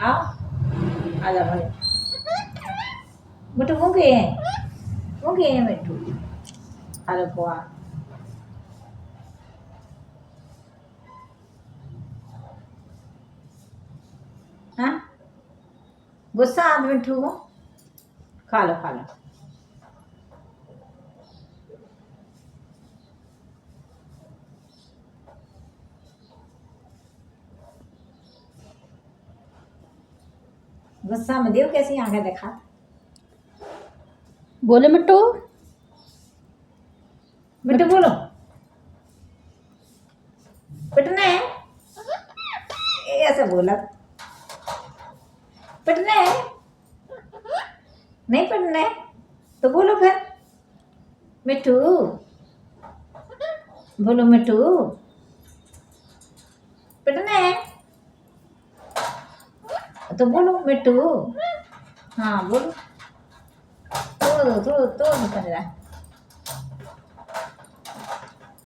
आओ आ जा भाई मिट्टू वो गए हैं मिट्टू अरे बुआ हाँ गुस्सा आद मिट्टू को खा लो गुस्सा में देव कैसी आंखें देखा बोले मिट्टू मिट्टू बोलो पिटना है ऐसा बोला पिटना है नहीं पिटना है तो बोलो फिर मिट्टू बोलो मिट्टू पिटना है तो बोलो मिट्टू हाँ बोलो तो निकल रहा